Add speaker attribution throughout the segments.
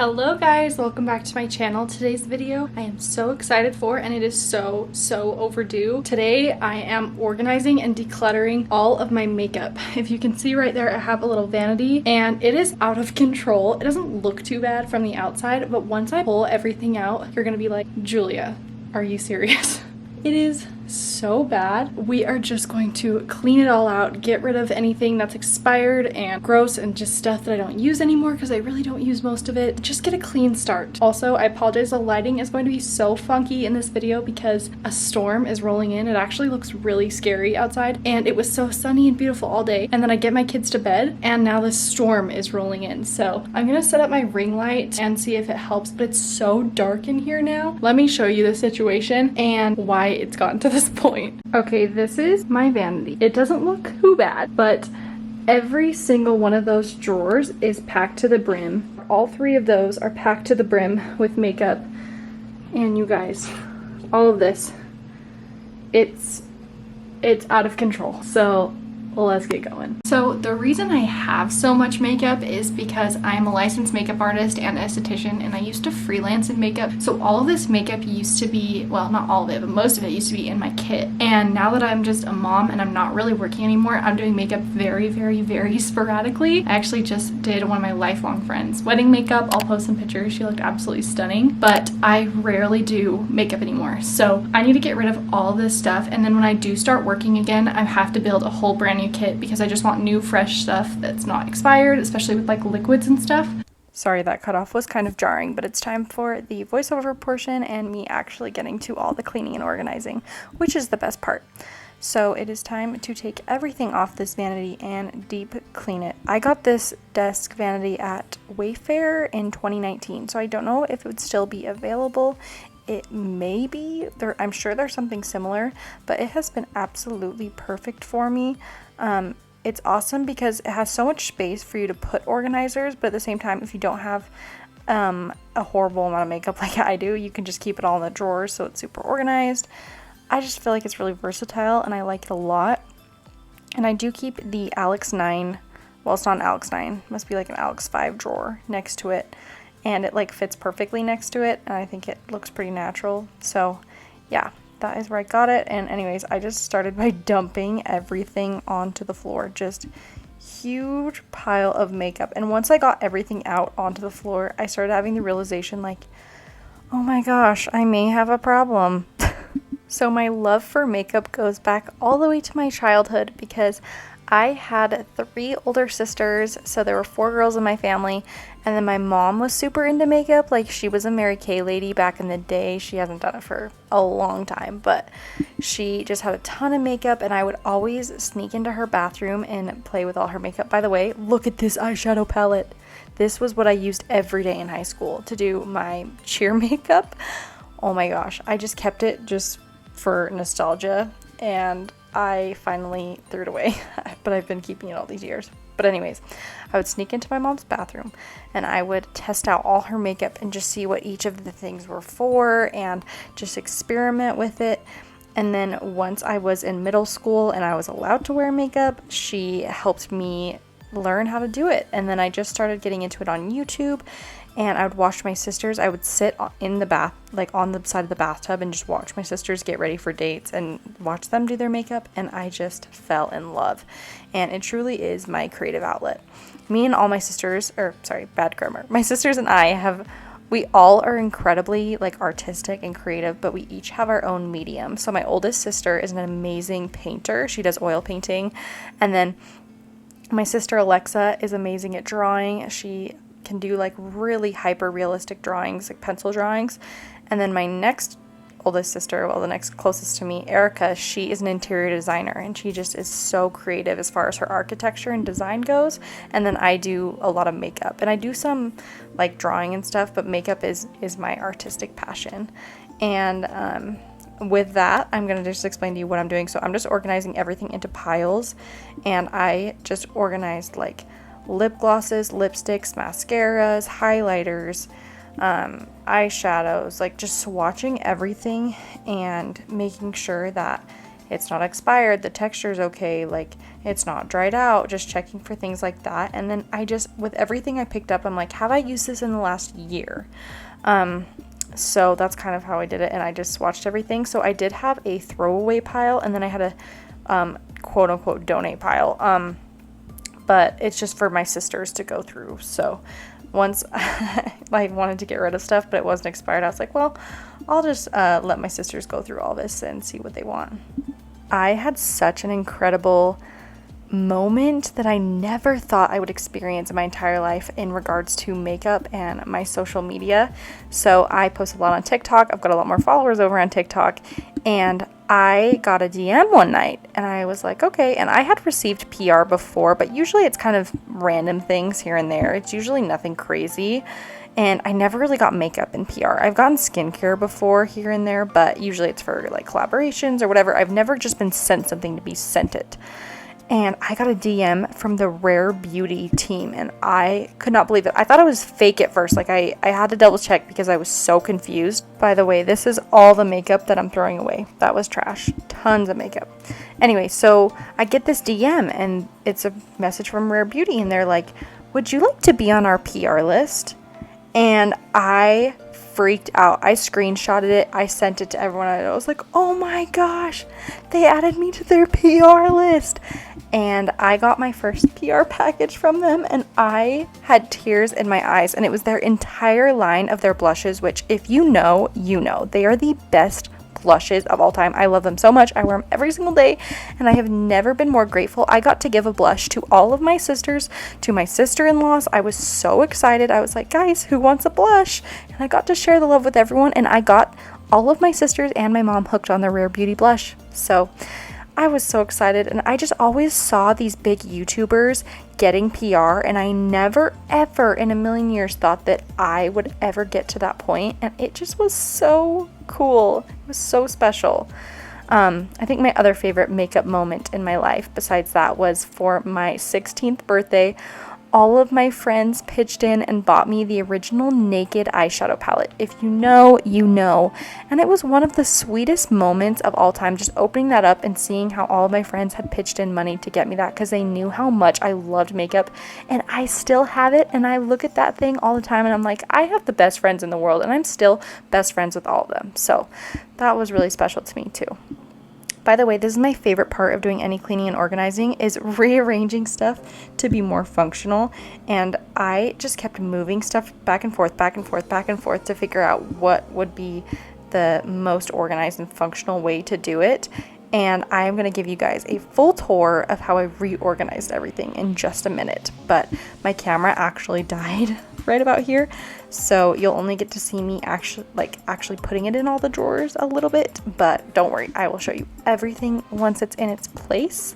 Speaker 1: Hello guys, welcome back to my channel. Today's video I am so excited for, and it is so overdue. Today I am organizing and decluttering all of my makeup. If you can see right there, I have a little vanity and it is out of control. It doesn't look too bad from the outside, but once I pull everything out, you're gonna be like, Julia, are you serious? It is so bad. We are just going to clean it all out, get rid of anything that's expired and gross and just stuff that I don't use anymore because I really don't use most of it. Just get a clean start. Also, I apologize, the lighting is going to be so funky in this video because a storm is rolling in. It actually looks really scary outside, and it was so sunny and beautiful all day, and then I get my kids to bed and now this storm is rolling in. So I'm gonna set up my ring light and see if it helps, but it's so dark in here now. Let me show you the situation and why it's gotten to this point. Okay, this is my vanity. It doesn't look too bad, but every single one of those drawers is packed to the brim. All three of those are packed to the brim with makeup. And you guys, all of this, it's out of control. So let's get going. So the reason I have so much makeup is because I'm a licensed makeup artist and esthetician, and I used to freelance in makeup. So all of this makeup used to be, well, not all of it, but most of it used to be in my kit. And now that I'm just a mom and I'm not really working anymore, I'm doing makeup very sporadically. I actually just did one of my lifelong friends' wedding makeup. I'll post some pictures. She looked absolutely stunning, but I rarely do makeup anymore. So I need to get rid of all this stuff. And then when I do start working again, I have to build a whole brand new kit because I just want new fresh stuff that's not expired, especially with like liquids and stuff. Sorry, that cutoff was kind of jarring, but it's time for the voiceover portion and me actually getting to all the cleaning and organizing, which is the best part. So it is time to take everything off this vanity and deep clean it. I got this desk vanity at Wayfair in 2019, so I don't know if it would still be available. It may be. I'm sure there's something similar, but it has been absolutely perfect for me. It's awesome because it has so much space for you to put organizers, but at the same time, if you don't have a horrible amount of makeup like I do, you can just keep it all in the drawers, so it's super organized. I just feel like it's really versatile and I like it a lot. And I do keep the Alex 9, well, it's not an Alex 9, it must be like an Alex 5 drawer next to it. And it like fits perfectly next to it, and I think it looks pretty natural. So yeah, that is where I got it. And anyways, I just started by dumping everything onto the floor. Just huge pile of makeup. And once I got everything out onto the floor, I started having the realization like, oh my gosh, I may have a problem. So my love for makeup goes back all the way to my childhood because I had 3 older sisters, so there were 4 girls in my family, and then my mom was super into makeup. Like, she was a Mary Kay lady back in the day. She hasn't done it for a long time, but she just had a ton of makeup, and I would always sneak into her bathroom and play with all her makeup. By the way, look at this eyeshadow palette. This was what I used every day in high school to do my cheer makeup. Oh my gosh, I just kept it just for nostalgia, and I finally threw it away, but I've been keeping it all these years. But anyways, I would sneak into my mom's bathroom and I would test out all her makeup and just see what each of the things were for and just experiment with it. And then once I was in middle school and I was allowed to wear makeup, she helped me learn how to do it. And then I just started getting into it on YouTube, and I would watch my sisters. I would sit in the bath, like on the side of the bathtub, and just watch my sisters get ready for dates and watch them do their makeup, and I just fell in love. And it truly is my creative outlet. Me and all my sisters, bad grammar. My sisters and I we all are incredibly like artistic and creative, but we each have our own medium. So my oldest sister is an amazing painter. She does oil painting. And then my sister Alexa is amazing at drawing. She can do like really hyper realistic drawings, like pencil drawings. And then my next oldest sister, well, the next closest to me, Erica, she is an interior designer, and she just is so creative as far as her architecture and design goes. And then I do a lot of makeup, and I do some like drawing and stuff, but makeup is my artistic passion. And with that, I'm going to just explain to you what I'm doing. So I'm just organizing everything into piles, and I just organized like lip glosses, lipsticks, mascaras, highlighters, eyeshadows, like just swatching everything and making sure that it's not expired, the texture's okay, like it's not dried out, just checking for things like that. And then I just, with everything I picked up, I'm like, have I used this in the last year? So that's kind of how I did it, and I just swatched everything. So I did have a throwaway pile, and then I had a quote unquote donate pile, but it's just for my sisters to go through. So once I wanted to get rid of stuff but it wasn't expired, I was like, well, I'll just let my sisters go through all this and see what they want. I had such an incredible moment that I never thought I would experience in my entire life in regards to makeup and my social media. So I post a lot on TikTok. I've got a lot more followers over on TikTok, and I got a DM one night and I was like, okay. And I had received PR before, but usually it's kind of random things here and there. It's usually nothing crazy. And I never really got makeup in PR. I've gotten skincare before here and there, but usually it's for like collaborations or whatever. I've never just been sent something to be sent it. And I got a DM from the Rare Beauty team, and I could not believe it. I thought it was fake at first. Like, I had to double check because I was so confused. By the way, this is all the makeup that I'm throwing away. That was trash. Tons of makeup. Anyway, so I get this DM, and it's a message from Rare Beauty, and they're like, would you like to be on our PR list? And I freaked out. I screenshotted it. I sent it to everyone. I was like, oh my gosh, they added me to their PR list. And I got my first PR package from them, and I had tears in my eyes, and it was their entire line of their blushes, which if you know, you know. They are the best blushes of all time. I love them so much. I wear them every single day, and I have never been more grateful. I got to give a blush to all of my sisters, to my sister-in-laws. I was so excited. I was like, guys, who wants a blush? And I got to share the love with everyone, and I got all of my sisters and my mom hooked on the Rare Beauty blush. So I was so excited, and I just always saw these big YouTubers getting PR, and I never ever in a million years thought that I would ever get to that point, and it just was so cool. It was so special. I think my other favorite makeup moment in my life besides that was for my 16th birthday. All of my friends pitched in and bought me the original Naked eyeshadow palette. If you know, you know. And it was one of the sweetest moments of all time, just opening that up and seeing how all of my friends had pitched in money to get me that because they knew how much I loved makeup. And I still have it, and I look at that thing all the time and I'm like, I have the best friends in the world, and I'm still best friends with all of them. So that was really special to me too. By the way, this is my favorite part of doing any cleaning and organizing, is rearranging stuff to be more functional. And I just kept moving stuff back and forth, back and forth, back and forth to figure out what would be the most organized and functional way to do it. And I am going to give you guys a full tour of how I reorganized everything in just a minute. But my camera actually died right about here, so you'll only get to see me actually putting it in all the drawers a little bit. But don't worry, I will show you everything once it's in its place.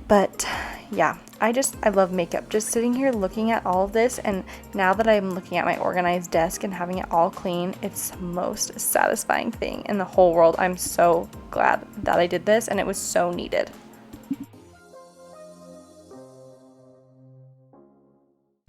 Speaker 1: But yeah, I love makeup. Just sitting here looking at all of this, and now that I'm looking at my organized desk and having it all clean, it's the most satisfying thing in the whole world. I'm so glad that I did this, and it was so needed.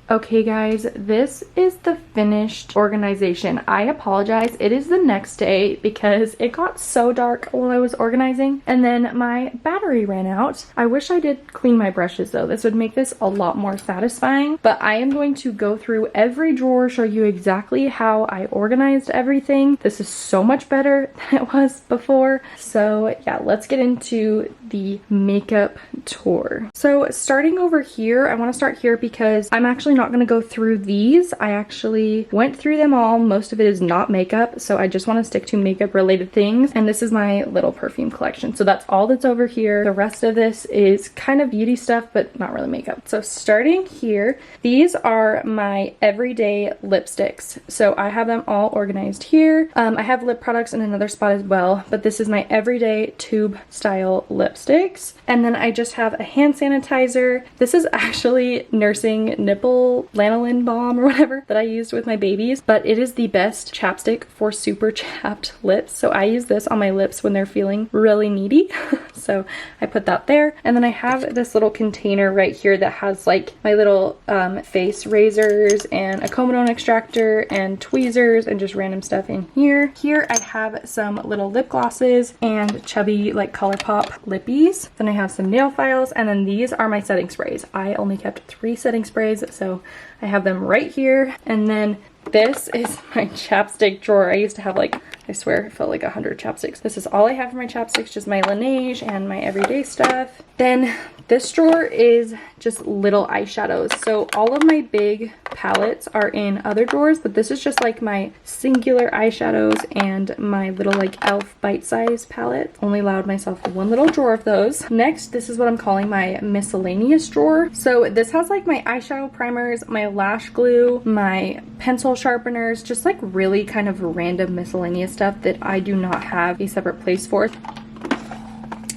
Speaker 1: Okay guys, this is the finished organization. I apologize, it is the next day because it got so dark while I was organizing and then my battery ran out. I wish I did clean my brushes though. This would make this a lot more satisfying, but I am going to go through every drawer, show you exactly how I organized everything. This is so much better than it was before. So yeah, let's get into the makeup tour. So starting over here, I want to start here because I'm actually not going to go through these. I actually went through them all. Most of it is not makeup, so I just want to stick to makeup related things. And this is my little perfume collection. So that's all that's over here. The rest of this is kind of beauty stuff, but not really makeup. So starting here, these are my everyday lipsticks. So I have them all organized here. I have lip products in another spot as well, but this is my everyday tube style lipsticks. And then I just have a hand sanitizer. This is actually nursing nipple lanolin balm or whatever that I used with my babies, but it is the best chapstick for super chapped lips. So I use this on my lips when they're feeling really needy. So I put that there. And then I have this little container right here that has like my little face razors and a comedone extractor and tweezers and just random stuff in here. Here I have some little lip glosses and chubby like ColourPop lippies. Then I have some nail files, and then these are my setting sprays. I only kept 3 setting sprays, so I have them right here. And then this is my chapstick drawer. I used to have like, I swear it felt like 100 chapsticks. This is all I have for my chapsticks, just my Laneige and my everyday stuff. Then this drawer is just little eyeshadows. So all of my big palettes are in other drawers, but this is just like my singular eyeshadows and my little like e.l.f. bite-sized palette. Only allowed myself one little drawer of those. Next, this is what I'm calling my miscellaneous drawer. So this has like my eyeshadow primers, my lash glue, my pencil sharpeners, just like really kind of random miscellaneous stuff that I do not have a separate place for.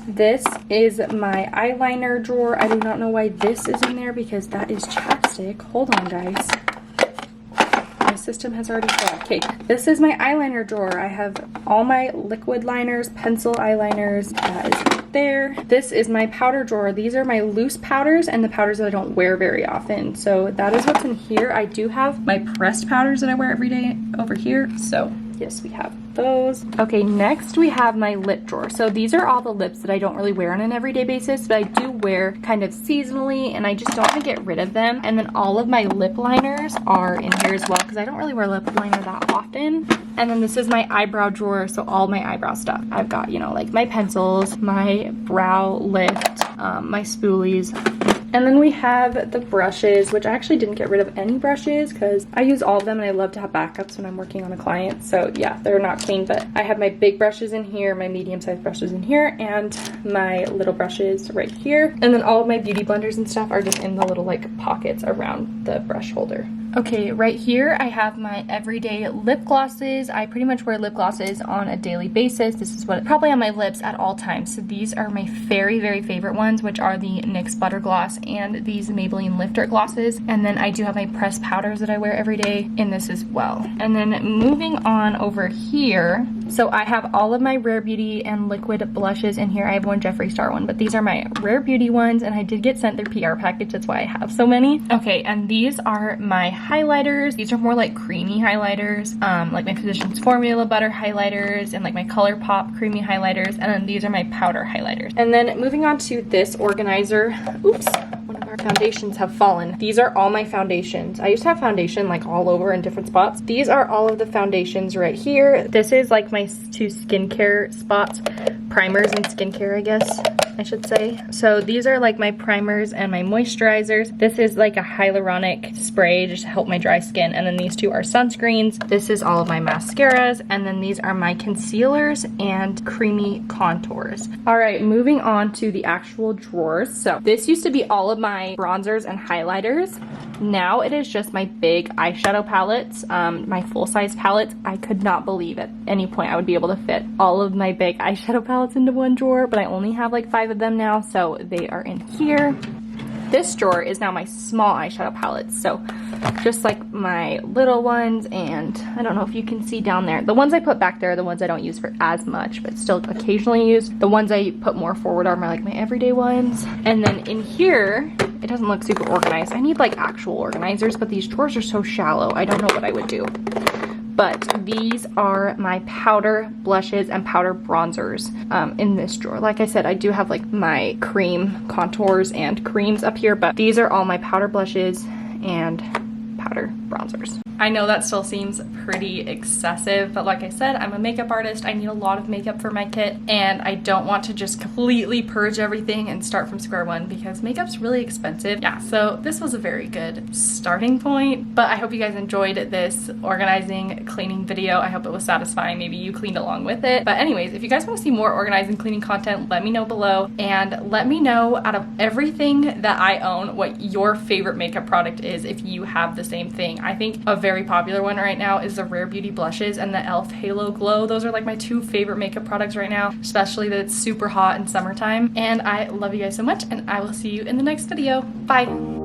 Speaker 1: This is my eyeliner drawer. I do not know why this is in there because that is chapstick. Hold on, guys. My system has already failed. Okay, this is my eyeliner drawer. I have all my liquid liners, pencil eyeliners. That is right there. This is my powder drawer. These are my loose powders and the powders that I don't wear very often. So that is what's in here. I do have my pressed powders that I wear every day over here. So yes, we have those. Okay, next we have my lip drawer. So these are all the lips that I don't really wear on an everyday basis, but I do wear kind of seasonally, and I just don't want to get rid of them. And then all of my lip liners are in here as well because I don't really wear lip liner that often. And then this is my eyebrow drawer, so all my eyebrow stuff. I've got, you know, like my pencils, my brow lift, my spoolies. And then we have the brushes, which I actually didn't get rid of any brushes because I use all of them and I love to have backups when I'm working on a client. So yeah, they're not clean, but I have my big brushes in here, my medium-sized brushes in here, and my little brushes right here. And then all of my beauty blenders and stuff are just in the little like pockets around the brush holder. Okay, right here I have my everyday lip glosses. I pretty much wear lip glosses on a daily basis. This is what probably on my lips at all times. So these are my very, very favorite ones, which are the NYX Butter Gloss and these Maybelline Lifter glosses. And then I do have my pressed powders that I wear every day in this as well. And then moving on over here, so I have all of my Rare Beauty and liquid blushes in here. I have one Jeffree Star one, but these are my Rare Beauty ones, and I did get sent their PR package. That's why I have so many. Okay, and these are my highlighters. These are more like creamy highlighters, like my Physicians Formula Butter highlighters and like my ColourPop creamy highlighters. And then these are my powder highlighters. And then moving on to this organizer. Oops. One of our foundations have fallen. These are all my foundations. I used to have foundation like all over in different spots. These are all of the foundations right here. This is like my 2 skincare spots. Primers and skincare, I guess I should say. So these are like my primers and my moisturizers. This is like a hyaluronic spray just to help my dry skin. And then these 2 are sunscreens. This is all of my mascaras. And then these are my concealers and creamy contours. All right, moving on to the actual drawers. So this used to be all of my bronzers and highlighters. Now it is just my big eyeshadow palettes, my full-size palettes. I could not believe at any point I would be able to fit all of my big eyeshadow palettes into one drawer, but I only have like 5 of them now, so they are in here. This drawer is now my small eyeshadow palettes, so just like my little ones, and I don't know if you can see down there. The ones I put back there are the ones I don't use for as much, but still occasionally use. The ones I put more forward are my everyday ones. And then in here, it doesn't look super organized. I need like actual organizers, but these drawers are so shallow. I don't know what I would do. But these are my powder blushes and powder bronzers in this drawer. Like I said, I do have like my cream contours and creams up here, but these are all my powder blushes and powder bronzers. I know that still seems pretty excessive, but like I said, I'm a makeup artist. I need a lot of makeup for my kit, and I don't want to just completely purge everything and start from square one because makeup's really expensive. Yeah, so this was a very good starting point, but I hope you guys enjoyed this organizing, cleaning video. I hope it was satisfying. Maybe you cleaned along with it. But anyways, if you guys want to see more organizing, cleaning content, let me know below, and let me know out of everything that I own what your favorite makeup product is if you have the same thing. I think a very popular one right now is the Rare Beauty blushes and the e.l.f. Halo Glow. Those are like my 2 favorite makeup products right now, especially that it's super hot in summertime. And I love you guys so much, and I will see you in the next video. Bye!